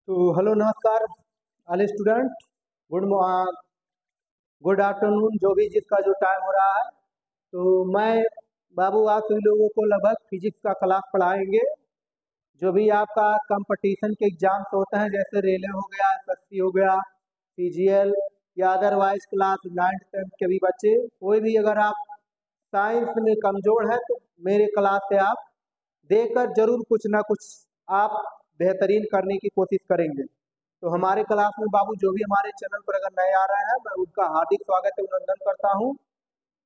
तो हेलो नमस्कार all student. Good good afternoon, जो भी जिसका जो टाइम हो रहा है। तो मैं बाबू आप सभी लोगों को लगभग फिजिक्स का क्लास पढ़ाएंगे। जो भी आपका कंपटीशन के एग्जाम्स होते हैं, जैसे रेलवे हो गया, एसएससी हो गया, सीजीएल या अदरवाइज क्लास 9th 10th के भी बच्चे, कोई भी अगर आप साइंस में कमजोर है तो मेरे क्लास से आप देखकर जरूर कुछ ना कुछ आप बेहतरीन करने की कोशिश करेंगे। तो हमारे क्लास में बाबू जो भी हमारे चैनल पर अगर नए आ रहे हैं, मैं उनका हार्दिक स्वागत अभिनंदन करता हूं।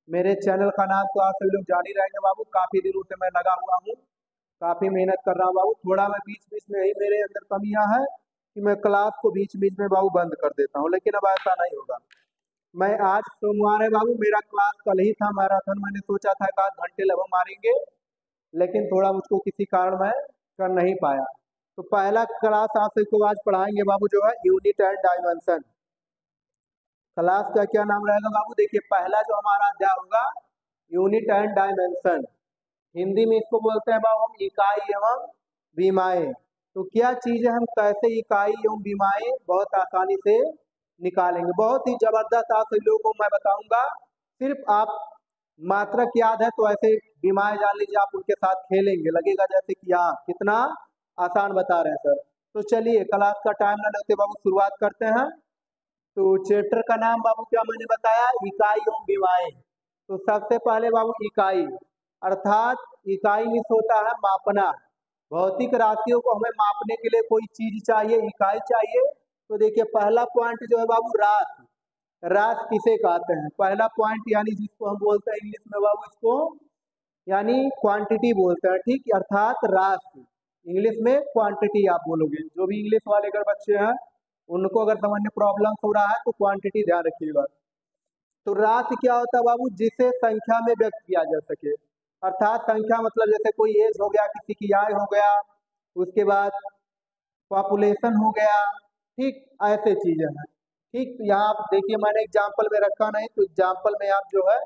मेरे चैनल का नाम तो आप सभी लोग जान ही रहेंगे बाबू, काफी दिनों से मैं लगा हुआ हूँ, काफी मेहनत कर रहा हूँ बाबू। थोड़ा मैं बीच बीच में ही मेरे अंदर कमियां है कि मैं क्लास को बीच बीच में बाबू बंद कर देता हूँ, लेकिन अब ऐसा नहीं होगा। मैं आज सोमवार है बाबू, मेरा क्लास कल ही था मैराथन, मैंने सोचा था 1 आध घंटे लगभग मारेंगे, लेकिन थोड़ा मुझको किसी कारण मैं कर नहीं पाया। तो पहला क्लास आप सबको आज पढ़ाएंगे बाबू, जो है यूनिट एंड डायमेंशन। क्लास का क्या नाम रहेगा बाबू? देखिए, पहला जो हमारा अध्याय होगा यूनिट एंड डायमेंशन। हिंदी में इसको बोलते हैं बाबू हम इकाई एवं विमाएं। तो क्या चीज है, हम कैसे इकाई एवं विमाएं बहुत आसानी से निकालेंगे। बहुत ही जबरदस्त आप सभी लोगों को मैं बताऊंगा। सिर्फ आप मात्रक याद है तो ऐसे विमाएं जान लीजिए, आप उनके साथ खेलेंगे, लगेगा जैसे कि हाँ कितना आसान बता रहे हैं सर। तो चलिए क्लास का टाइम ना लेते बाबू, शुरुआत करते हैं। तो चैप्टर का नाम बाबू क्या मैंने बताया? इकाई एवं विमाएं। तो सबसे पहले बाबू इकाई, अर्थात इकाई मीन्स होता है मापना। भौतिक राशियों को हमें मापने के लिए कोई चीज चाहिए, इकाई चाहिए। तो देखिए पहला पॉइंट जो है बाबू रास। रास किसे कहते हैं? पहला पॉइंट यानी जिसको हम बोलते हैं इंग्लिश में बाबू, इसको यानी क्वांटिटी बोलते हैं, ठीक, अर्थात रास। इंग्लिश में क्वांटिटी आप बोलोगे। जो भी इंग्लिश वाले अगर बच्चे हैं उनको अगर समझने प्रॉब्लम हो रहा है तो क्वांटिटी ध्यान रखिएगा। तो राशि क्या होता है बाबू? जिसे संख्या में व्यक्त किया जा सके। अर्थात संख्या मतलब जैसे कोई एज हो गया, किसी की आय हो गया, उसके बाद पॉपुलेशन हो गया, ठीक, ऐसे चीजें हैं। ठीक, तो यहाँ आप देखिए मैंने एग्जाम्पल में रखा नहीं, तो एग्जाम्पल में आप जो है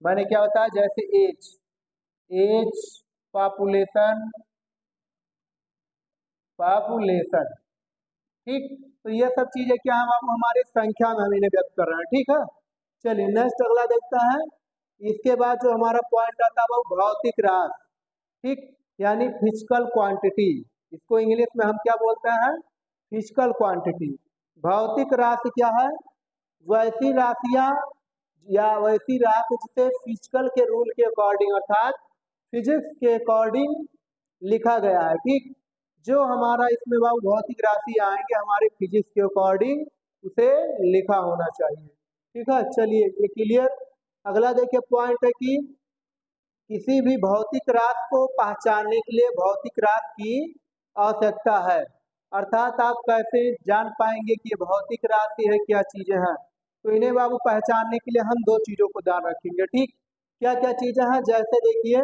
मैंने क्या बताया, जैसे एज, एज, पॉपुलेशन, पॉपुलेशन, ठीक। तो ये सब चीजें क्या है बाबू? हमारे संख्या में हम इन्हें व्यक्त कर रहे हैं, ठीक है। चलिए नेक्स्ट अगला देखते हैं। इसके बाद जो हमारा पॉइंट आता है बाबू भौतिक राशि, ठीक, यानी फिजिकल क्वांटिटी। इसको इंग्लिश में हम क्या बोलते हैं? Physical quantity. भौतिक राशि क्या है? वैसी राशियां या वैसी राशि जिसे फिजिकल के रूल के अकॉर्डिंग, अर्थात फिजिक्स के अकॉर्डिंग लिखा गया है, ठीक। जो हमारा इसमें बाबू भौतिक राशि आएंगे हमारे फिजिक्स के अकॉर्डिंग, उसे लिखा होना चाहिए, ठीक है। चलिए ये क्लियर। अगला देखिए पॉइंट है कि किसी भी भौतिक राशि को पहचानने के लिए भौतिक राशि की आवश्यकता है। अर्थात आप कैसे जान पाएंगे कि ये भौतिक राशि है, क्या चीजें हैं? तो इन्हें बाबू पहचानने के लिए हम दो चीजों को ध्यान रखेंगे, ठीक। क्या क्या चीजें हैं? जैसे देखिए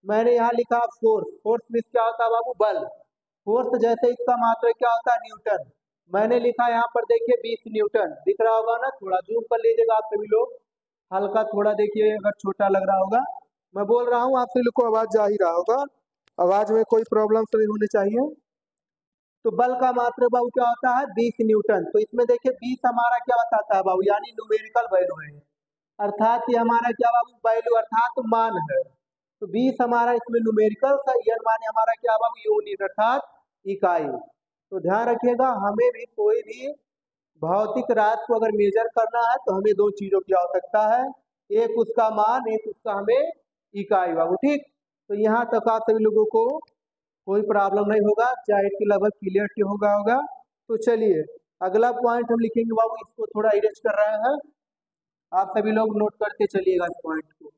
मैंने यहाँ लिखा फोर्स। फोर्स मीन्स क्या होता है बाबू? बल। फोर्स जैसे इसका मात्रा क्या होता है? न्यूटन। मैंने लिखा यहाँ पर देखिए 20 न्यूटन, दिख रहा होगा ना? थोड़ा जूम कर लीजिएगा आप सभी लोग, हल्का थोड़ा देखिए, अगर छोटा लग रहा होगा। मैं बोल रहा हूँ आप सभी लोग को आवाज जा ही रहा होगा, आवाज में कोई प्रॉब्लम तो नहीं होनी चाहिए। तो बल का मात्रा बाबू क्या होता है? 20 न्यूटन। तो इसमें देखिए 20 हमारा क्या बताता है बाबू? यानी न्यूमेरिकल वैल्यू है, अर्थात ये हमारा क्या बाबू? वैल्यू अर्थात मान है। तो 20 हमारा इसमें न्यूमेरिकल था, एन माने हमारा क्या बाबू? यूनिट अर्थात इकाई। तो ध्यान रखिएगा, हमें भी कोई भी भौतिक राशि को अगर मेजर करना है तो हमें दो चीजों की आवश्यकता है, एक उसका मान, एक उसका हमें इकाई बाबू, ठीक। तो यहाँ तक आप सभी लोगों को कोई प्रॉब्लम नहीं होगा, चाहे इसकी लगभग क्लियरिटी होगा। तो चलिए अगला पॉइंट हम लिखेंगे बाबू, इसको थोड़ा इरेज कर रहे हैं, आप सभी लोग नोट करके चलिएगा इस पॉइंट को।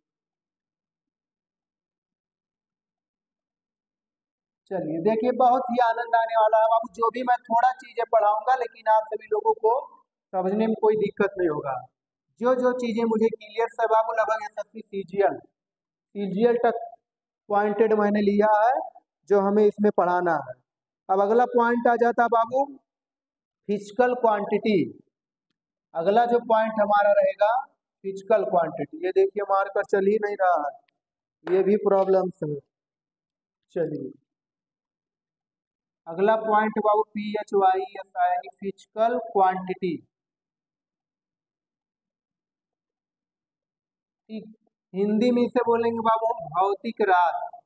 चलिए देखिए बहुत ही आनंद आने वाला है बाबू, जो भी मैं थोड़ा चीजें पढ़ाऊंगा लेकिन आप सभी लोगों को समझने में कोई दिक्कत नहीं होगा। जो जो चीजें मुझे क्लियर से बाबू लगभग एसएससी सीजीएल सीजीएल तक पॉइंटेड मैंने लिया है, जो हमें इसमें पढ़ाना है। अब अगला पॉइंट आ जाता है बाबू फिजिकल क्वांटिटी। अगला जो पॉइंट हमारा रहेगा फिजिकल क्वांटिटी। ये देखिए मार्कर चल ही नहीं रहा है, ये भी प्रॉब्लम है। चलिए अगला पॉइंट बाबू PHYS यानी फिजिकल क्वांटिटी। ठीक, हिंदी में इसे बोलेंगे बाबू हम भौतिक राशि।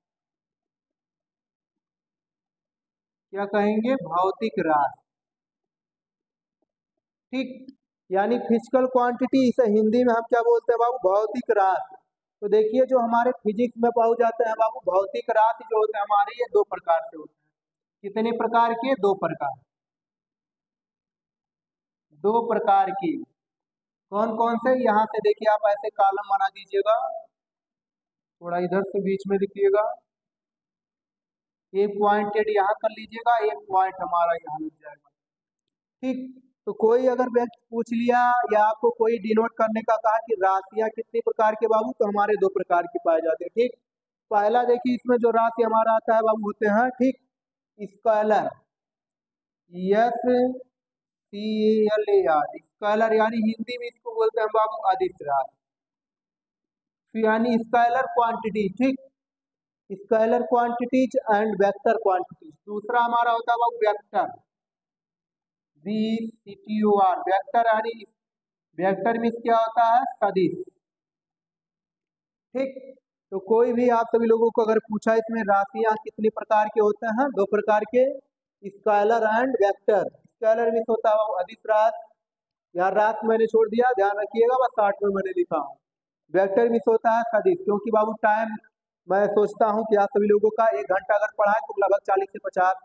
क्या कहेंगे? भौतिक राशि। ठीक, यानी फिजिकल क्वांटिटी, इसे हिंदी में हम क्या बोलते हैं बाबू? भौतिक राशि। तो देखिए जो हमारे फिजिक्स में पाए जाते हैं बाबू, भौतिक राशि जो होते हैं हमारे, ये दो प्रकार से होते हैं। कितने प्रकार के? दो प्रकार। दो प्रकार की। कौन कौन से? यहाँ से देखिए, आप ऐसे कॉलम बना दीजिएगा, थोड़ा इधर से बीच में लिखिएगा, एक पॉइंटेड यहाँ कर लीजिएगा, एक पॉइंट हमारा यहाँ लग जाएगा। ठीक, तो कोई अगर व्यक्ति पूछ लिया या आपको कोई डिनोट करने का कहा कि राशियां कितने प्रकार के बाबू, तो हमारे दो प्रकार की पाए जाते हैं। ठीक, पहला देखिए, इसमें जो राशि हमारा आता है बाबू होते हैं, ठीक, स्केलर। SCALAR, स्केलर, यानी हिंदी में इसको बोलते हैं बाबू अदिश राशि, यानी स्केलर क्वांटिटी। ठीक, scalar quantities and vector quantities. दूसरा हमारा होता है बाबू वेक्टर, VECTOR, वेक्टर, यानी वेक्टर में क्या होता है? सदिश। ठीक, तो कोई भी आप सभी लोगों को अगर पूछा इसमें राशियां कितने प्रकार के होते हैं? दो प्रकार के, स्केलर एंड वेक्टर। स्केलर में होता है अदिश राशि, यार रात मैंने छोड़ दिया, ध्यान रखिएगा, बस 60 में मैंने लिखा हूँ। वेक्टर में होता है सदिश, क्योंकि बाबू टाइम मैं सोचता हूँ कि आप सभी लोगों का 1 घंटा अगर पढ़ा है तो लगभग 40 से 50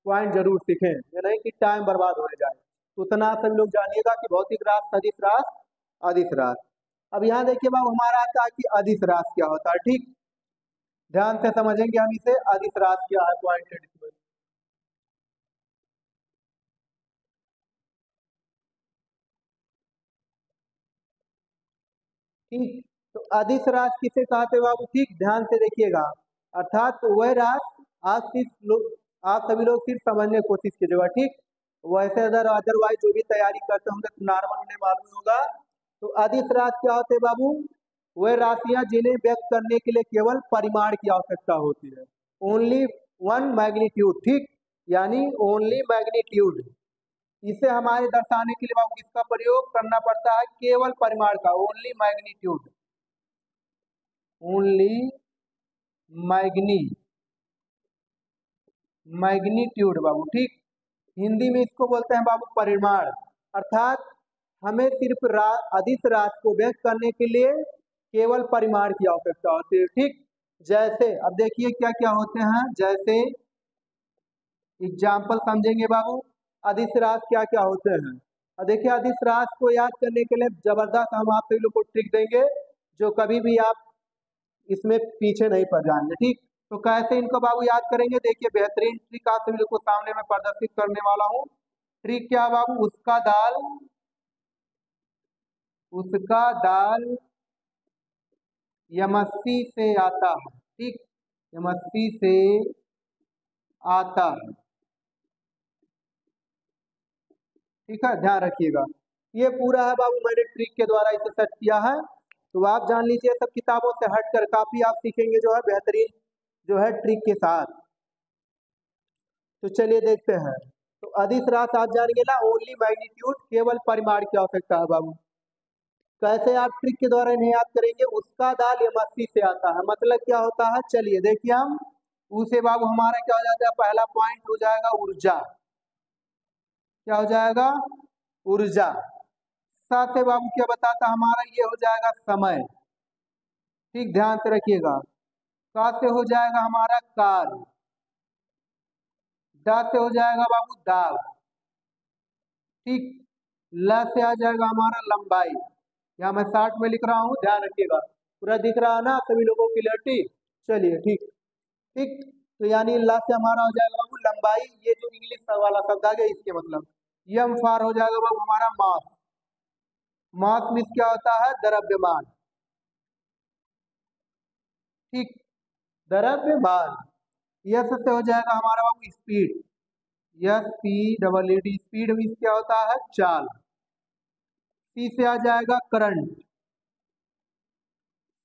पॉइंट जरूर सीखें, ये नहीं कि टाइम बर्बाद होने जाए। तो उतना आप सभी लोग जानिएगा कि भौतिक राशि, सदिश राशि, अदिश राशि। अब यहाँ देखिए बाबू हमारा आता है कि अदिश राशि क्या होता है। ठीक, ध्यान से समझेंगे हम इसे, अदिश राशि क्या है, पॉइंटेड इसमें। ठीक, तो अदिश राशि किसे कहते हैं बाबू? ठीक, ध्यान से देखिएगा, अर्थात वह राशि आप सभी लोग सिर्फ समझने की कोशिश कीजिएगा। ठीक, वैसे अगर अदरवाइज जो भी तैयारी करते होंगे तो नॉर्मल उन्हें मालूम होगा। तो अदिश राशि क्या होते हैं बाबू? वह राशियां जिन्हें व्यक्त करने के लिए केवल परिमाण की आवश्यकता होती है, ओनली वन मैग्नीट्यूड। ठीक, यानी ओनली मैग्नीट्यूड, इसे हमारे दर्शाने के लिए बाबू किसका प्रयोग करना पड़ता है? केवल परिमाण का, ओनली मैग्नीट्यूड, ओनली मैग्नी मैग्नीट्यूड बाबू। ठीक, हिंदी में इसको बोलते हैं बाबू परिमाण। अर्थात हमें सिर्फ अदिश राशि को व्यक्त करने के लिए केवल परिमाण की आवश्यकता होती है। ठीक, जैसे अब देखिए क्या क्या होते हैं, जैसे एग्जाम्पल समझेंगे बाबू, अदिश राशि क्या क्या होते हैं। और देखिए अदिश राशि को याद करने के लिए जबरदस्त हम आप सभी लोग को ट्रिक देंगे, जो कभी भी आप इसमें पीछे नहीं पड़ जाएंगे। ठीक, तो कैसे इनको बाबू याद करेंगे? देखिए बेहतरीन ट्रिक आप सभी लोग को सामने में प्रदर्शित करने वाला हूँ। ट्रिक क्या बाबू? उसका दाल यमस्सी से आता है। ठीक, यमस्सी से आता है। ठीक है, ध्यान रखिएगा, ये पूरा है बाबू, मैंने ट्रिक के द्वारा इसे सेट किया है। तो आप जान लीजिए, सब किताबों से हटकर काफी आप सीखेंगे जो है बेहतरीन जो है ट्रिक के साथ। तो चलिए देखते हैं। तो अदिश राशि आप जानेंगे ना, ओनली मैग्नीट्यूड, केवल परिमाण की आवश्यकता है बाबू। कैसे आप ट्रिक के द्वारा इन्हें याद करेंगे? उसका दाल यमस्सी से आता है, मतलब क्या होता है? चलिए देखिए हम उसे बाबू, हमारा क्या हो जाता है? पहला पॉइंट हो जाएगा ऊर्जा। क्या हो जाएगा? ऊर्जा। साथ से बाबू क्या बताता हमारा? ये हो जाएगा समय। ठीक, ध्यान से रखिएगा। साथ से हो जाएगा हमारा काल। द से हो जाएगा बाबू दाल। ठीक, ल से आ जाएगा हमारा लंबाई। यहाँ मैं 60 में लिख रहा हूँ, ध्यान रखिएगा, पूरा दिख रहा है ना सभी लोगों की क्लियरिटी? चलिए ठीक। ठीक, तो यानी ल से हमारा हो जाएगा बाबू लंबाई, ये जो इंग्लिश वाला शब्द आ गया इसके मतलब। यम फार हो जाएगा बाबू हमारा मास। मास में क्या होता है? द्रव्यमान। ठीक, द्रव्यमान। यस से हो जाएगा हमारा बाबू स्पीड। SPEED, स्पीड में क्या होता है? चाल। सी से आ जाएगा करंट।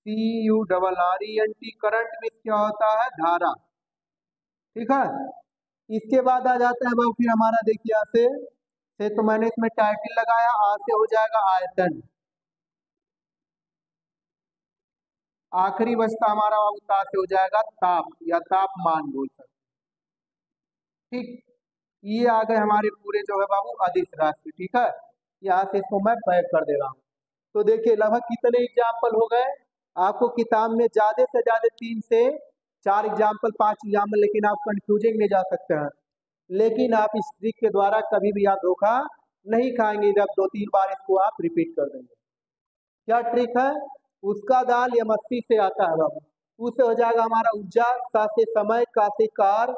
CURRENT, करंट में क्या होता है? धारा। ठीक है, इसके बाद आ जाता है बाबू फिर हमारा, देखिए यहाँ से तो मैंने इसमें टाइटल लगाया, आ से हो जाएगा आयतन, आखिरी बचता हमारा बाबू ता से हो जाएगा ताप या तापमान बोल सकते, ठीक। ये आ गए हमारे पूरे जो है बाबू अदिश राशि, ठीक है। यहाँ से इसको मैं पैक कर दे रहा हूँ। तो देखिए लगभग कितने एग्जाम्पल हो गए आपको किताब में, ज्यादा से ज्यादा 3 से 4 एग्जाम्पल, 5 एग्जाम्पल, लेकिन आप कंफ्यूजिंग में जा सकते हैं। लेकिन आप इस ट्रिक के द्वारा कभी भी आप धोखा नहीं खाएंगे जब 2-3 बार इसको आप रिपीट कर देंगे। क्या ट्रिक है? उसका दाल या मस्ती से आता है बाबू, उससे हो जाएगा हमारा ऊर्जा, सा से समय, का से कार,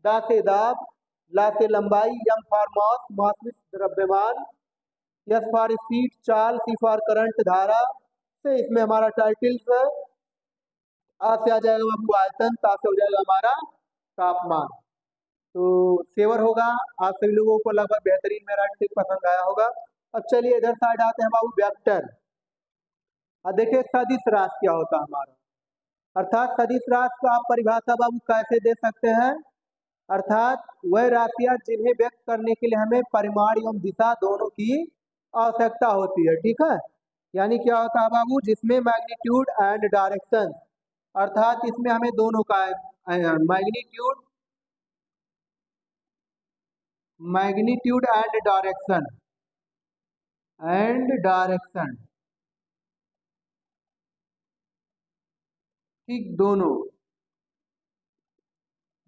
दा से दाब, ला से लंबाई, यम फॉर मास, मास में द्रव्यमान, यस फॉर स्पीड चाल, सी फॉर करंट धारा, से इसमें हमारा टाइटल है, आ से आ जाएगा बाबू आयतन, ता से हो जाएगा हमारा तापमान। तो सेवर होगा, आप सभी लोगों को लगभग बेहतरीन मेरा ट्रिक पसंद आया होगा। अब चलिए इधर साइड आते हैं बाबू वेक्टर। अब देखिए सदिश राशि क्या होता है हमारा, अर्थात सदिश राशि को आप परिभाषा बाबू कैसे दे सकते हैं, अर्थात वह राशियां जिन्हें व्यक्त करने के लिए हमें परिमाण एवं दिशा दोनों की आवश्यकता होती है, ठीक है। यानी क्या होता है बाबू, जिसमें मैग्नीट्यूड एंड डायरेक्शन, अर्थात इसमें हमें दोनों का मैग्नीट्यूड मैग्नीट्यूड एंड डायरेक्शन, ठीक, दोनों।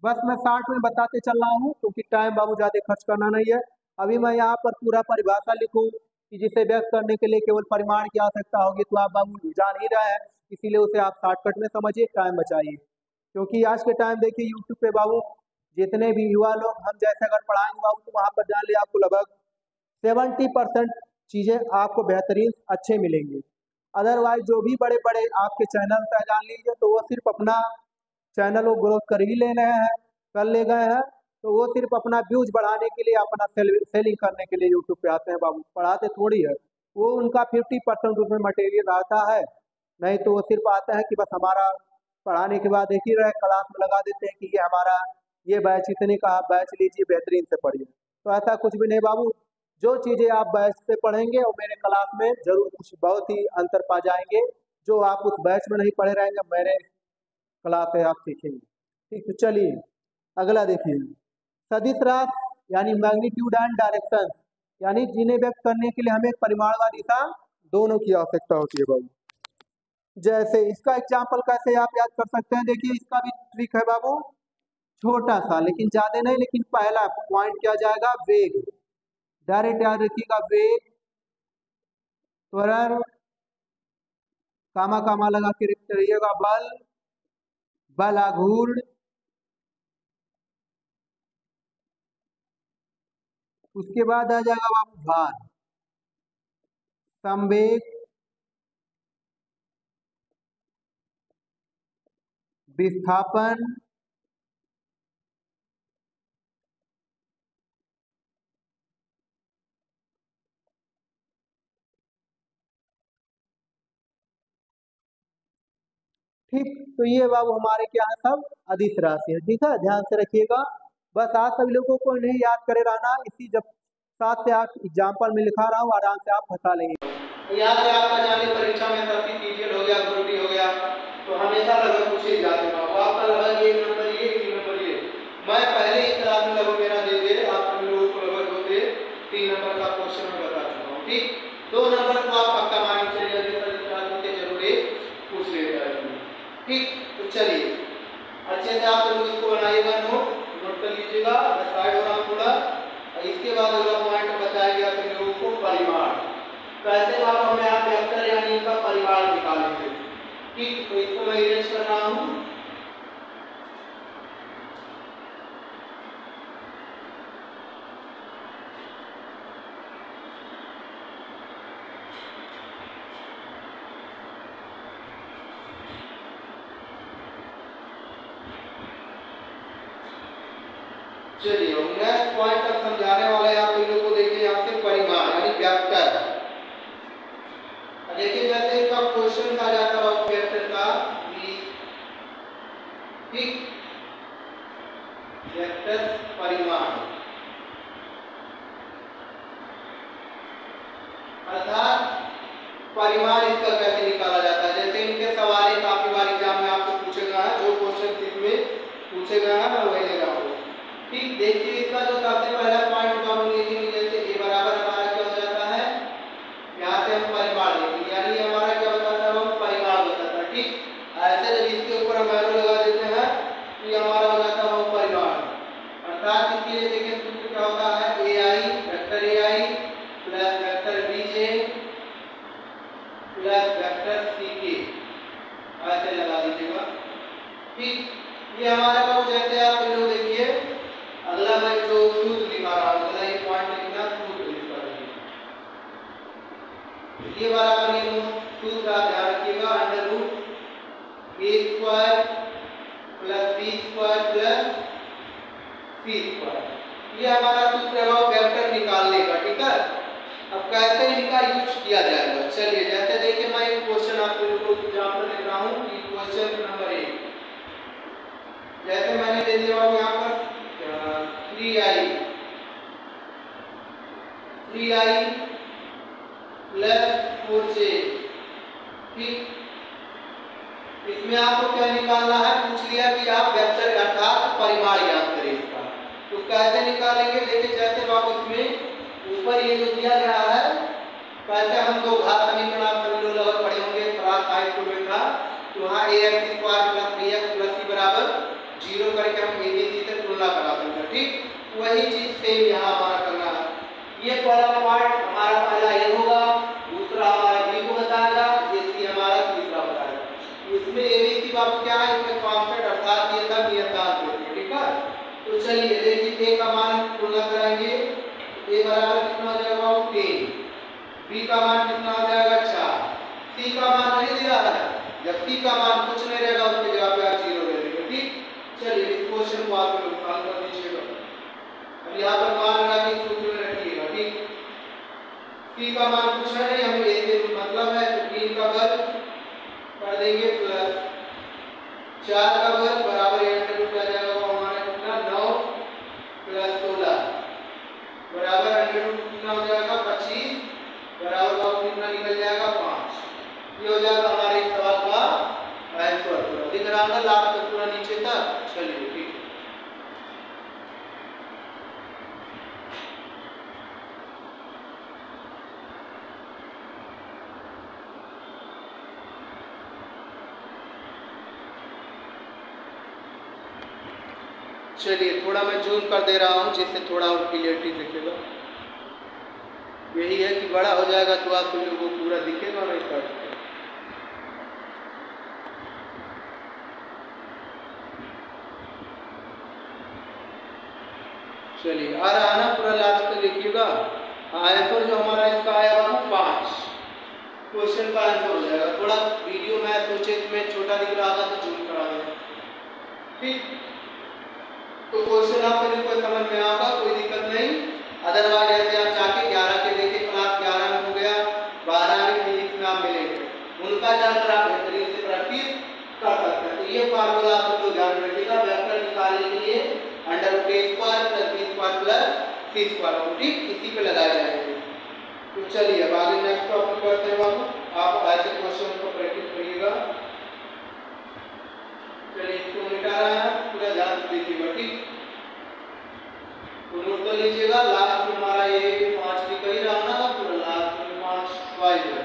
बस मैं 60 में बताते चल रहा हूँ क्योंकि टाइम बाबू ज्यादा खर्च करना नहीं है। अभी मैं यहाँ पर पूरा परिभाषा लिखूँ कि जिसे व्यक्त करने के लिए केवल परिमाण की आवश्यकता होगी, तो आप बाबू जान ही रहे हैं, इसीलिए उसे आप शॉर्टकट में समझिए, टाइम बचाइए। क्योंकि आज के टाइम देखिए यूट्यूब पे बाबू जितने भी युवा लोग हम जैसे अगर पढ़ाएंगे बाबू, तो वहाँ पर जान लिया आपको लगभग 70% चीजें आपको बेहतरीन अच्छे मिलेंगे। अदरवाइज जो भी बड़े बड़े आपके चैनल है जान लीजिए, तो वो सिर्फ अपना चैनल वो ग्रोथ कर ही ले रहे हैं, कर ले गए हैं, तो वो सिर्फ अपना व्यूज बढ़ाने के लिए, अपना सेलिंग करने के लिए यूट्यूब पे आते हैं बाबू, पढ़ाते थोड़ी है। वो उनका 50% उसमें मटेरियल आता है, नहीं तो वो सिर्फ आता है कि बस हमारा पढ़ाने के बाद एक ही रहे क्लास में लगा देते हैं कि ये हमारा ये बैच इतने का, आप बैच लीजिए बेहतरीन से पढ़िए। तो ऐसा कुछ भी नहीं बाबू, जो चीजें आप बैच से पढ़ेंगे और मेरे क्लास में जरूर कुछ बहुत ही अंतर पा जाएंगे, जो आप उस बैच में नहीं पढ़े रहेंगे मेरे क्लास है आप सीखेंगे, ठीक। तो चलिए अगला देखिए, सदिश राशि यानी मैग्नीट्यूड एंड डायरेक्शन, यानी जिन्हें व्यक्त करने के लिए हमें परिमाण व दिशा दोनों की आवश्यकता होती है बाबू। जैसे इसका एग्जाम्पल कैसे आप याद कर सकते हैं, देखिए इसका भी ट्रिक है बाबू, छोटा सा लेकिन ज्यादा नहीं, लेकिन पहला पॉइंट क्या जाएगा, वेग, डायरेक्ट याद रखिएगा, वेग, त्वरण, कामा कामा लगा के रखिएगा, बल, बल आघूर्ण, उसके बाद आ जाएगा बाबू भार, संवेग, विस्थापन, ठीक। तो ये बाबू हमारे क्या है, सब अदिश राशि है, ठीक है, ध्यान से रखिएगा। बस आप सभी लोगों को नहीं याद करे रहना, इसी जब 7 से 8 एग्जाम्पल में लिखा रहा हूँ, आराम से आप फंसा लेंगे। तो यहाँ से आपका जाने परीक्षा में काफी सीजीएल हो गया, ग्रुप हो गया, तो हमेशा लगभग पूछे जाते हैं आपका लगभग 1 नंबर ये 3 नंबर ये। मैं पहले ही क्लास में लगभग मेरा दे दे आप सभी लोगों को लगभग 2 से 3 नंबर का क्वेश्चन मैं बता चुका हूँ, ठीक। 2 नंबर को आप पक्का मान के चलिए, जरूर पूछ लेता है, ठीक। तो चलिए अच्छे से आप लोग इसको बनाइएगा, नोट कर लीजिएगा, साइड हो रहा थोड़ा। इसके बाद अगला पॉइंट बताया गया आप लोगों को परिमाण, कैसे आप हमें आप वेक्टर यानी इनका परिमाण निकालेंगे, ठीक। तो इसको मैं इरेज कर रहा हूँ, चलिए नेक्स्ट पॉइंट अब समझाने वाला है आप लोगों को, देखिए यहाँ से परिमाण यानी वेक्टर। देखिए जैसे इसका क्वेश्चन आ जाता है वेक्टर का, ठीक, वेक्टर अर्थात परिमाण इसका कैसे निकाला जाता है। जैसे इनके सवाल काफी बार एग्जाम में आपको पूछे गए हैं, जो क्वेश्चन इसमें पूछे गए हैं मैं वही ले रहा हूँ। ठीक, देखिए इसका जो सबसे पहला पॉइंट हम लिखेंगे, जैसे ए बराबर हमारा क्या हो जाता है, यहाँ से हम परिमाण लेंगे, यानी हमारा क्या बताता है, हम परिमाण बताता है। ठीक, ऐसे जब इसके ऊपर हम एरो लगा देते हैं तो ये हमारा हो जाता है परिमाण। अर्थात इसके लिए देखिए सूत्र क्या होता है, A I vector A I plus vector B J plus vector C K, ऐसे लगा दीजिएगा। ठीक, ये हमारा पास जैसे आप लोग देखिए अगला मैं जो सूत्र दिखा रहा हूँ, अगला ये पॉइंट लिखना सूत्र लिखा रही ये बराबर ये सूत्र आप ध्यान रखिएगा, under root A square plus B square plus C square, ये हमारा सूत्र है वो वेक्टर निकालने का। ठीक है, अब कैसे इनका यूज किया जाएगा, चलिए जैसे देखिए मैं एक क्वेश्चन आप लोगों को एग्जांपल दे रहा हूँ कि क्वेश्चन नंबर 1 जैसे मैंने दे दिया हूँ यहाँ पर 3i प्लस 4j। ठीक, इसमें आपको क्या निकालना है, पूछ लिया कि आप वेक्टर अर्थात परिमाण ज्ञात करें इसका, तो कैसे निकालेंगे। देखिए जैसे आप इसमें ऊपर ये जो दिया गया है, कैसे हम दो घात समीकरण आप सभी लोग लगभग पढ़े होंगे क्लास 5 स्कूल में था, तो वहाँ ax square plus bx plus c बराबर 0 करके हम abc से तुलना करा सकते हैं। ठीक, वही चीज सेम यहाँ हमारा करना है। ये पहला पार्ट हमारा पहला ये होगा, दूसरा हमारा b को बताएगा, ये c हमारा तीसरा बताएगा। इसमें abc बाबू क्या है, इसमें कांस्टेंट अर्थात ये सब नियतांक होते हैं। ठीक है, तो चलिए देखिए a का मान तुलना कराएंगे, a बराबर कितना हो जाएगा 3, b का मान कितना हो जाएगा 4, c का मान नहीं दिया है, जब c का मान कुछ नहीं रहेगा उसके जगह पे आप 0 ले लेंगे। ठीक, चलिए इस क्वेश्चन को आप लोग सॉल्व कर दीजिएगा। अब यहाँ पर मान लगा के सूत्र में रखिएगा। ठीक, c का मान कुछ है नहीं, हमें a से मतलब है, तो 3 का वर्ग कर देंगे प्लस 4 का वर्ग बराबर अंडर रूट आ जाएगा वो हमारा कितना 9 प्लस 16 बराबर अंडर रूट कितना हो जाएगा 25 बराबर का कितना निकल जाएगा 5। ये हो जाएगा हमारे इस सवाल का आंसर। पूरा दिख रहा है लास्ट तक पूरा नीचे तक। चलिए ठीक है, चलिए थोड़ा मैं जूम कर दे रहा हूँ जिससे थोड़ा और क्लियरिटी दिखेगा। यही है कि बड़ा हो जाएगा तो आप लोगों को पूरा दिखेगा नहीं कर। चलिए आ रहा है ना, पूरा लास्ट तक लिखिएगा। आंसर जो हमारा इसका आया वो 5 क्वेश्चन का आंसर हो जाएगा। थोड़ा वीडियो मैं सोचे इसमें छोटा दिख रहा था तो जूम करा दें। ठीक, तो क्वेश्चन आप सभी को समझ में आएगा, कोई दिक्कत नहीं। अदरवाइज ऐसे आप जाके 11 के देखिए, क्लास 11 में हो गया, 12 में फिजिक्स में आप मिलेंगे, उनका जाकर आप बेहतरीन से प्रैक्टिस कर सकते हैं। तो ये फार्मूला आप लोग ध्यान रखिएगा, वेक्टर निकालने के लिए under root a square plus b square plus c square, ठीक इसी पे लगाए जाएंगे। तो चलिए अब आगे नेक्स्ट टॉपिक करते हैं बाबू। आप ऐसे क्वेश्चन को प्रैक्टिस करिएगा। चलिए इसको मिटा रहा है, पूरा ध्यान से देखिएगा। ठीक, तो नोट कर लीजिएगा। लास्ट में हमारा ये 5 भी कही रहा ना, पूरा लास्ट में 5 वाइज है।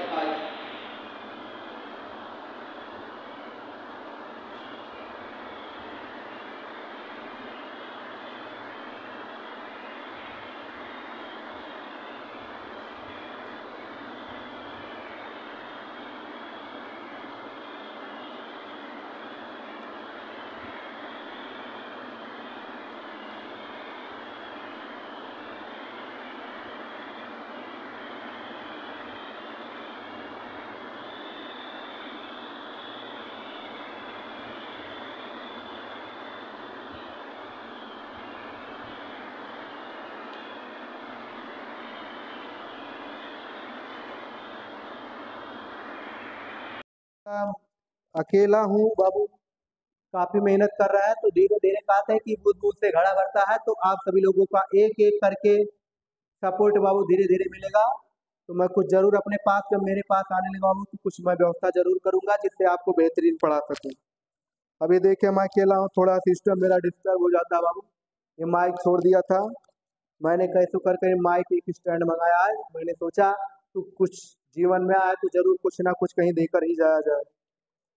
अकेला हूँ बाबू, काफी मेहनत कर रहा है, तो धीरे धीरे कहते हैं कि बूंद बूंद से घड़ा भरता है। तो आप सभी लोगों का एक एक करके सपोर्ट बाबू धीरे धीरे मिलेगा। तो मैं कुछ जरूर अपने पास, जब मेरे पास आने लगा हूँ तो कुछ मैं व्यवस्था जरूर करूंगा जिससे आपको बेहतरीन पढ़ा सकूँ। अभी देखिए मैं अकेला हूँ, थोड़ा सिस्टम मेरा डिस्टर्ब हो जाता है बाबू। ये माइक छोड़ दिया था मैंने, कैसे करके माइक एक स्टैंड मंगाया है। मैंने सोचा तो कुछ जीवन में आए तो जरूर कुछ ना कुछ कहीं देकर ही जाया जाए।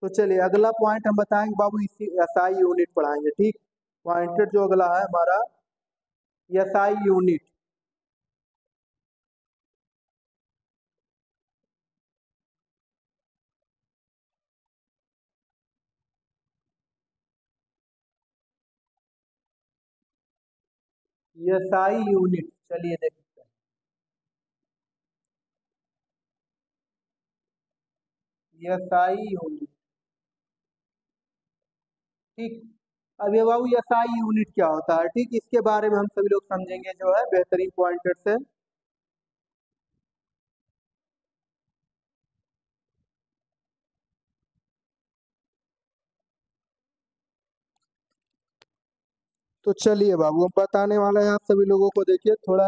तो चलिए अगला पॉइंट हम बताएंगे बाबू, इसी एसआई यूनिट पढ़ाएंगे। ठीक, पॉइंटेड जो अगला है हमारा एसआई यूनिट। एसआई यूनिट चलिए देखते हैं एसआई यूनिट। ठीक, अब ये बाबू एसआई यूनिट क्या होता है, ठीक इसके बारे में हम सभी लोग समझेंगे जो है बेहतरीन पॉइंटेड से। तो चलिए बाबू हम बताने वाले हैं आप सभी लोगों को। देखिए थोड़ा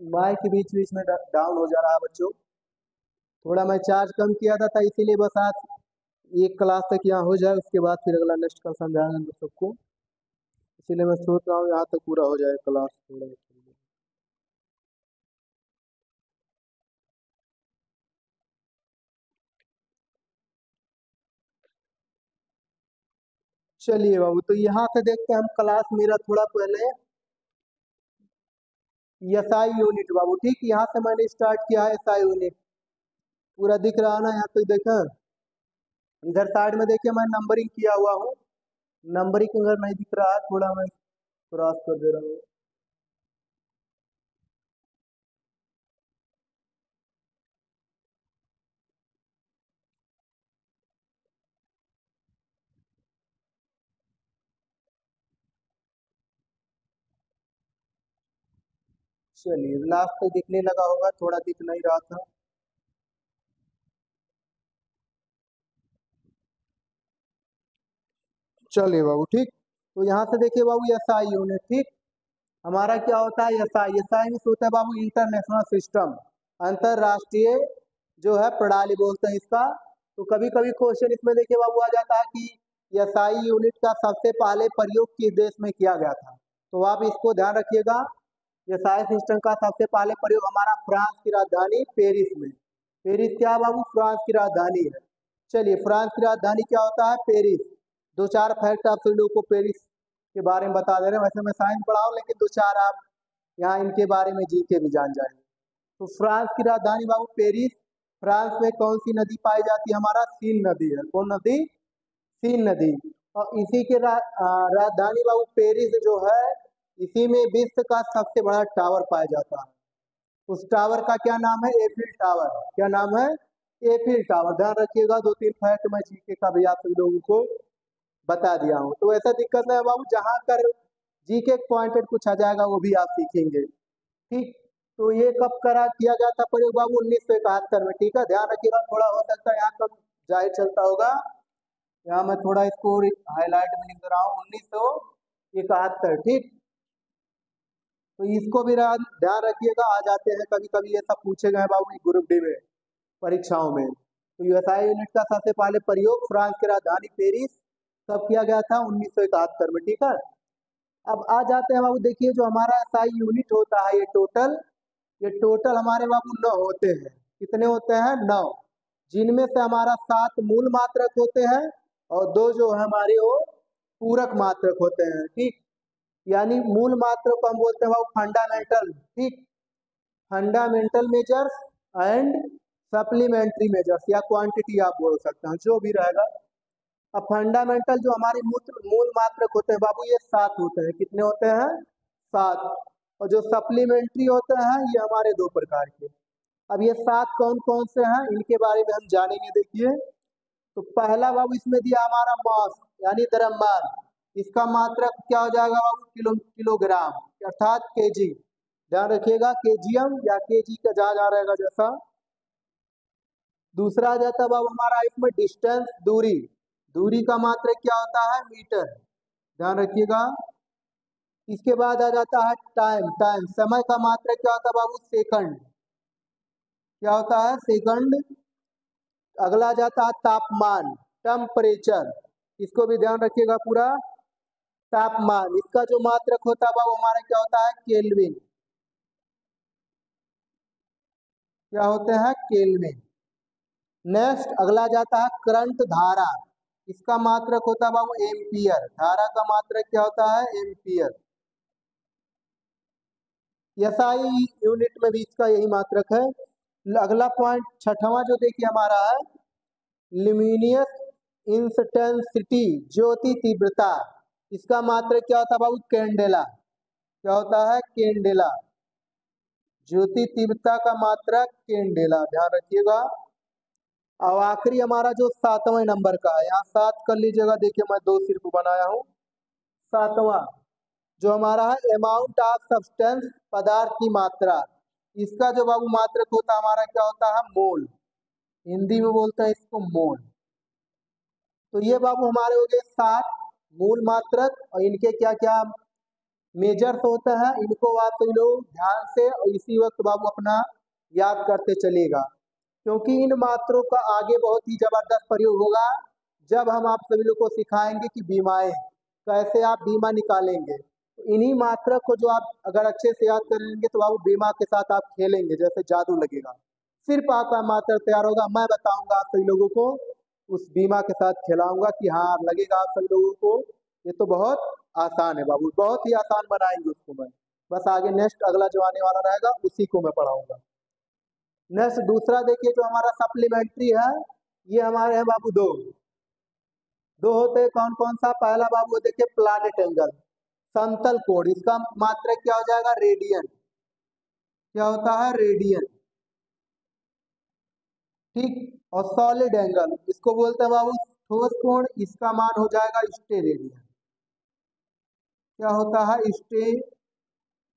माइक बीच बीच में डाउन हो जा रहा है बच्चों, थोड़ा मैं चार्ज कम किया था इसीलिए। बस आज एक क्लास तक यहाँ हो जाए, उसके बाद फिर अगला नेक्स्ट कल समझाएंगे हम लोग सबको। इसीलिए मैं सोच रहा हूँ यहाँ तक पूरा हो जाए क्लास थोड़ा। चलिए बाबू, तो यहाँ से देखते हैं हम क्लास मेरा थोड़ा पहले एसआई यूनिट बाबू। ठीक, यहाँ से मैंने स्टार्ट किया है एसआई यूनिट। पूरा दिख रहा है ना यहाँ तक देखें। इधर साइड में देखिए मैं नंबरिंग किया हुआ हूँ। नंबरिंग अगर नहीं दिख रहा है थोड़ा मैं क्रॉस कर दे रहा हूँ। चलिए लास्ट तक दिखने लगा होगा, थोड़ा दिख नहीं रहा था। चलिए बाबू ठीक, तो यहाँ से देखिए बाबू एसआई यूनिट। ठीक, हमारा क्या होता है एसआई। एसआई में होता है बाबू इंटरनेशनल सिस्टम, अंतरराष्ट्रीय जो है प्रणाली बोलते हैं इसका। तो कभी कभी क्वेश्चन इसमें देखिए बाबू आ जाता है कि एसआई यूनिट का सबसे पहले प्रयोग किस देश में किया गया था। तो आप इसको ध्यान रखिएगा, एसआई सिस्टम का सबसे पहले प्रयोग हमारा फ्रांस की राजधानी पेरिस में। पेरिस क्या है बाबू, फ्रांस की राजधानी है। चलिए फ्रांस की राजधानी क्या होता है, पेरिस। दो चार फैक्ट आप सभी लोग को पेरिस के बारे में बता दे रहे हैं। वैसे मैं साइंस पढ़ा हूँ लेकिन दो चार आप यहाँ इनके बारे में जी के भी जान जाएंगे। तो फ्रांस की राजधानी बाबू पेरिस। फ्रांस में कौन सी नदी पाई जाती है, हमारा सीन नदी है। कौन नदी, सीन नदी। और इसी के राजधानी बाबू पेरिस जो है, इसी में विश्व का सबसे बड़ा टावर पाया जाता है। उस टावर का क्या नाम है, एफिल टावर। क्या नाम है, एफिल टावर। ध्यान रखिएगा, दो तीन फैक्ट मैं जीके का भी आप सभी लोगों को बता दिया हूँ। तो ऐसा दिक्कत नहीं है बाबू, जहाँ कर जीके पॉइंटेड कुछ आ जाएगा वो भी आप सीखेंगे। ठीक, तो ये कब करा किया गया था प्रयोग बाबू, 1971 में। ठीक है, ध्यान रखिएगा, थोड़ा हो सकता है यहाँ कब जाहिर चलता होगा। यहाँ मैं थोड़ा इसको हाईलाइट में लिख दे रहा हूँ, 1971। ठीक, तो इसको भी ध्यान रखिएगा। आ जाते हैं कभी कभी ये सब पूछे गए बाबू ग्रुप डी में परीक्षाओं में। तो यूएसआई यूनिट का सबसे पहले प्रयोग फ्रांस की राजधानी पेरिस कब किया गया था, 1971 में। ठीक है, अब आ जाते हैं बाबू, देखिए जो हमारा एसआई यूनिट होता है ये टोटल हमारे बाबू 9 होते हैं। कितने होते हैं, 9। जिनमें से हमारा 7 मूल मात्रक होते हैं और 2 जो है हमारे वो पूरक मात्रक होते हैं। ठीक, यानी मूल मात्रक को हम बोलते हैं बाबू फंडामेंटल। ठीक, fundamental measures and supplementary measures या क्वांटिटी आप बोल सकते हैं, जो भी रहेगा। अब फंडामेंटल जो हमारे मूल मात्रक होते हैं बाबू, ये 7 होते हैं। कितने होते हैं, 7। और जो सप्लीमेंट्री होते हैं ये हमारे 2 प्रकार के। अब ये 7 कौन कौन से हैं इनके बारे में हम जानेंगे। देखिए, तो पहला बाबू इसमें दिया हमारा मास यानी द्रव्यमान। इसका मात्रक क्या हो जाएगा बाबू, किलोग्राम अर्थात केजी। ध्यान रखिएगा, केजीएम या केजी का जहाँ जहाँ रहेगा जैसा। दूसरा आ जाता है बाबू हमारा इसमें डिस्टेंस, दूरी। दूरी का मात्रक क्या होता है, मीटर। ध्यान रखिएगा। इसके बाद आ जाता है टाइम। टाइम समय का मात्रक क्या होता है बाबू, सेकंड। क्या होता है सेकंड। अगला जाता है तापमान, टेम्परेचर, इसको भी ध्यान रखिएगा पूरा। तापमान, इसका जो मात्रक होता है वो हमारा क्या होता है, केल्विन। क्या होते हैं, केल्विन। नेक्स्ट अगला जाता है करंट, धारा, इसका मात्रक होता है बाबू एम्पियर। धारा का मात्रक क्या होता है, एम्पियर। एसआई यूनिट में भी इसका यही मात्रक है। अगला पॉइंट छठवां जो देखिए हमारा है, ल्यूमिनियस इंटेंसिटी, ज्योति तीव्रता, इसका मात्रक क्या होता है बाबू, कैंडेला। क्या होता है, कैंडेला। ज्योति तीव्रता का मात्रक कैंडेला, ध्यान रखिएगा। अब आखिरी हमारा जो 7वें नंबर का है, यहाँ 7 कर लीजिएगा, देखिए मैं 2 सिर्फ बनाया हूँ। 7वां जो हमारा है अमाउंट ऑफ सब्सटेंस, पदार्थ की मात्रा, इसका जो बाबू मात्रक होता है हमारा क्या होता है, मोल। हिंदी में बोलते हैं इसको मोल। तो ये बाबू हमारे हो गए 7 मूल मात्रक, और इनके क्या क्या मेजर्स होते हैं, इनको आप सभी लोग ध्यान से और इसी वक्त बाबू अपना याद करते चलिएगा, क्योंकि इन मात्रों का आगे बहुत ही जबरदस्त प्रयोग होगा जब हम आप सभी लोग को सिखाएंगे कि बीमाएं कैसे आप बीमा निकालेंगे। तो इन्हीं मात्रक को जो आप अगर अच्छे से याद करेंगे तो बाबू बीमा के साथ आप खेलेंगे जैसे जादू लगेगा। सिर्फ आपका मात्र तैयार होगा, मैं बताऊंगा आप सभी लोगों को, उस बीमा के साथ खिलाऊंगा कि हाँ लगेगा आप सभी लोगों को। ये तो बहुत आसान है बाबू, बहुत ही आसान बनाएंगे उसको मैं, बस आगे नेक्स्ट अगला जो आने वाला रहेगा उसी को मैं पढ़ाऊंगा। नेक्स्ट दूसरा देखिए जो हमारा सप्लीमेंट्री है, ये हमारे हैं बाबू दो। दो होते हैं, कौन कौन सा, पहला बाबू देखिए प्लानेट एंगल, समतल कोण, इसका मात्रक क्या हो जाएगा, रेडियन। क्या होता है, रेडियन। ठीक। और सॉलिड एंगल, इसको बोलते हैं बाबू ठोस कोण, इसका मान हो जाएगा स्टेरेडियन। क्या होता है, स्टेरेडियन।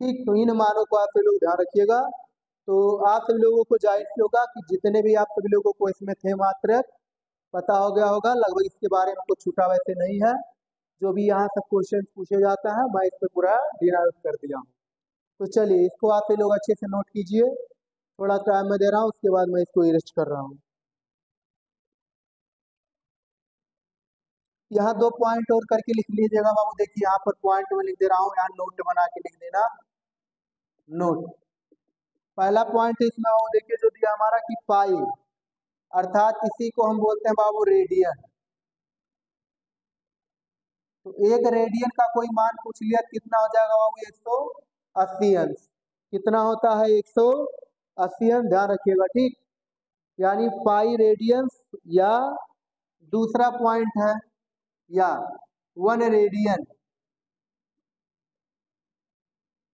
ठीक, तो इन मानों को आप सभी लोग ध्यान रखिएगा। तो आप सभी लोगों को जाहिर सी होगा कि जितने भी आप सभी लोगों को इसमें थे मात्रक पता हो गया होगा लगभग, इसके बारे में कुछ छूटा वैसे नहीं है। जो भी यहाँ से क्वेश्चन पूछे जाता है मैं इस पे पूरा डिराइव कर दिया हूँ। तो चलिए इसको आप सभी लोग अच्छे से नोट कीजिए, थोड़ा टाइम मैं दे रहा हूँ, उसके बाद मैं इसको इरेज कर रहा हूँ। यहाँ 2 पॉइंट और करके लिख लीजिएगा बाबू, देखिए यहाँ पर पॉइंट में लिख दे रहा हूँ, यहाँ नोट बना के लिख देना, नोट। पहला पॉइंट इसमें बाबू देखिए जो दिया हमारा कि पाई, अर्थात इसी को हम बोलते हैं बाबू रेडियन। तो एक रेडियन का कोई मान पूछ लिया कितना हो जाएगा बाबू, 180 अंश। कितना होता है, 180 अंश, ध्यान रखिएगा। ठीक, यानी पाई रेडियंस, या दूसरा पॉइंट है या 1 रेडियन,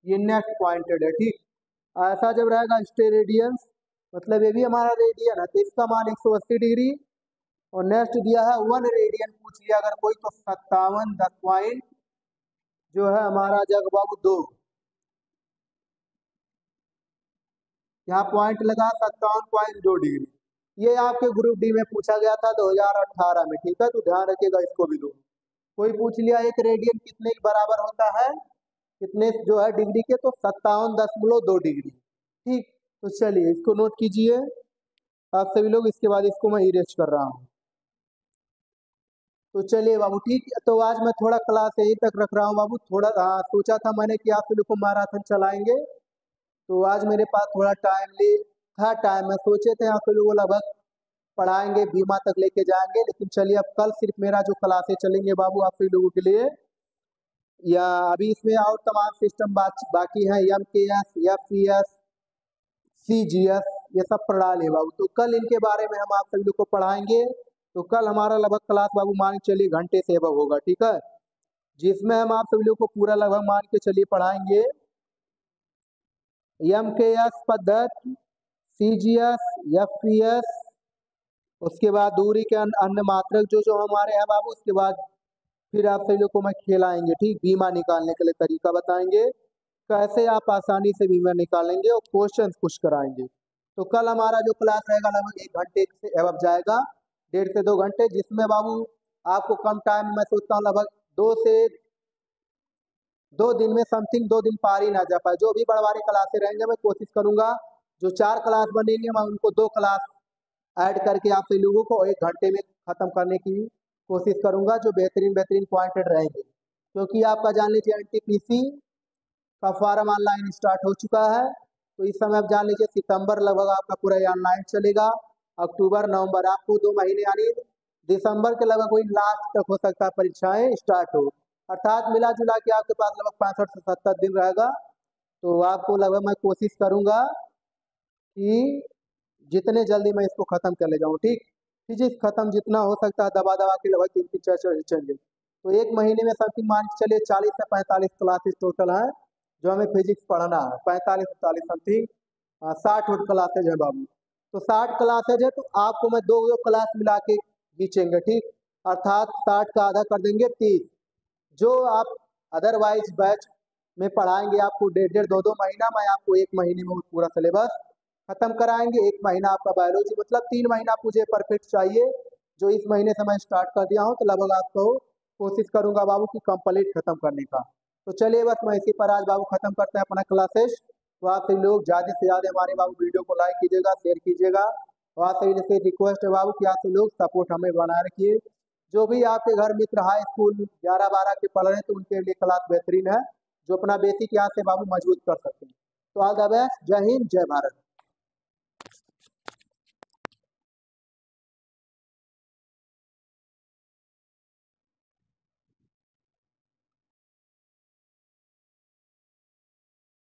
ये नेक्स्ट पॉइंटेड है। ठीक, ऐसा जब रहेगा स्टेरेडियंस, मतलब ये भी हमारा रेडियन है, तो इसका मान 180 डिग्री। और नेक्स्ट दिया है 1 रेडियन पूछ लिया अगर कोई, तो 57 पॉइंट जो है हमारा जग बाबू 2, यहाँ पॉइंट लगा 57.2 डिग्री। ये आपके ग्रुप डी में पूछा गया था 2018 में, ठीक है, तो ध्यान रखिएगा इसको भी दो। कोई पूछ लिया एक रेडियन कितने के बराबर होता है, कितने जो है डिग्री के, तो 57.2 डिग्री। ठीक, तो चलिए इसको नोट कीजिए आप सभी लोग, इसके बाद इसको मैं इरेज कर रहा हूँ। तो चलिए बाबू ठीक है, तो आज मैं थोड़ा क्लास यहीं तक रख रहा हूँ बाबू, थोड़ा सोचा था मैंने कि आप सभी को मैराथन चलाएंगे, तो आज मेरे पास थोड़ा टाइमली था, टाइम में सोचे थे आप सभी को लगभग पढ़ाएंगे बीमा तक लेके जाएंगे, लेकिन चलिए अब कल सिर्फ मेरा जो क्लासेस चलेंगे बाबू आप सभी लोगों के लिए, या अभी इसमें और तमाम सिस्टम बाकी है, MKS, FCS, CGS, ये सब प्रणाली है बाबू, तो कल इनके बारे में हम आप सभी लोग को पढ़ाएंगे। तो कल हमारा लगभग क्लास बाबू मान के चलिए घंटे से एबव होगा, ठीक है, जिसमें हम आप सभी लोग को पूरा लगभग मान के चलिए पढ़ाएंगे MKS पद्धति, CGS, FPS, उसके बाद दूरी के अन्य मात्रक जो जो हमारे हैं बाबू, उसके बाद फिर आप सभी लोग को मैं खिलाएंगे, ठीक, बीमा निकालने के लिए तरीका बताएंगे कैसे आप आसानी से बीमा निकालेंगे, और क्वेश्चंस कुछ कराएंगे। तो कल हमारा जो क्लास रहेगा लगभग 1 घंटे से एबव जाएगा, 1.5 से 2 घंटे, जिसमें बाबू आपको कम टाइम, मैं सोचता हूँ लगभग 2 से 2 दिन में समथिंग 2 दिन पार ही ना जा पाए। जो भी बड़वारी क्लासें रहेंगे मैं कोशिश करूंगा, जो 4 क्लास बनेंगे मैं उनको 2 क्लास ऐड करके आप सभी लोगों को 1 घंटे में खत्म करने की कोशिश करूंगा, जो बेहतरीन बेहतरीन पॉइंटेड रहेंगे। क्योंकि आपका जान लीजिए एनटीपीसी का फॉर्म ऑनलाइन स्टार्ट हो चुका है, तो इस समय आप जान लीजिए सितंबर लगभग आपका पूरा ऑनलाइन चलेगा। अक्टूबर नवंबर आपको 2 महीने यानी दिसंबर के लगभग कोई लास्ट तक हो सकता है परीक्षाएं स्टार्ट हो, अर्थात मिला जुला के आपके पास लगभग 65 से 70 दिन रहेगा। तो आपको लगभग मैं कोशिश करूंगा कि जितने जल्दी मैं इसको खत्म कर ले जाऊँ। ठीक, फिजिक्स खत्म जितना हो सकता है दबा दबा के लगभग 3-4 चलिए, तो 1 महीने में समथिंग मान के चलिए 40 से 45 क्लासेस टोटल है जो हमें फिजिक्स पढ़ना है। 45-40 समथिंग 60 क्लासेज है बाबू। तो 60 क्लासेज है, तो आपको मैं 2 क्लास मिला के खींचेंगे। ठीक, अर्थात 60 का आधा कर देंगे 30। जो आप अदरवाइज बैच में पढ़ाएंगे आपको 1.5 2 महीना, मैं आपको 1 महीने में पूरा सिलेबस खत्म कराएंगे। 1 महीना आपका बायोलॉजी, मतलब 3 महीना मुझे परफेक्ट चाहिए, जो इस महीने से मैं स्टार्ट कर दिया हूँ, तो लगभग आपको कोशिश करूंगा बाबू की कंप्लीट खत्म करने का। तो चलिए बस मैं इसी पर आज बाबू खत्म करते हैं अपना क्लासेस। तो आप सभी लोग ज़्यादा से ज़्यादा हमारे बाबू वीडियो को लाइक कीजिएगा, शेयर कीजिएगा, और आप सभी से रिक्वेस्ट है बाबू कि आप सभी लोग सपोर्ट हमें बनाए रखिए। जो भी आपके घर मित्र हाई स्कूल 11-12 के पढ़ रहे हैं, तो उनके लिए क्लास बेहतरीन है, जो अपना बेसिक यहाँ से बाबू मजबूत कर सकते हैं। तो ऑल द बेस्ट, जय हिंद जय भारत।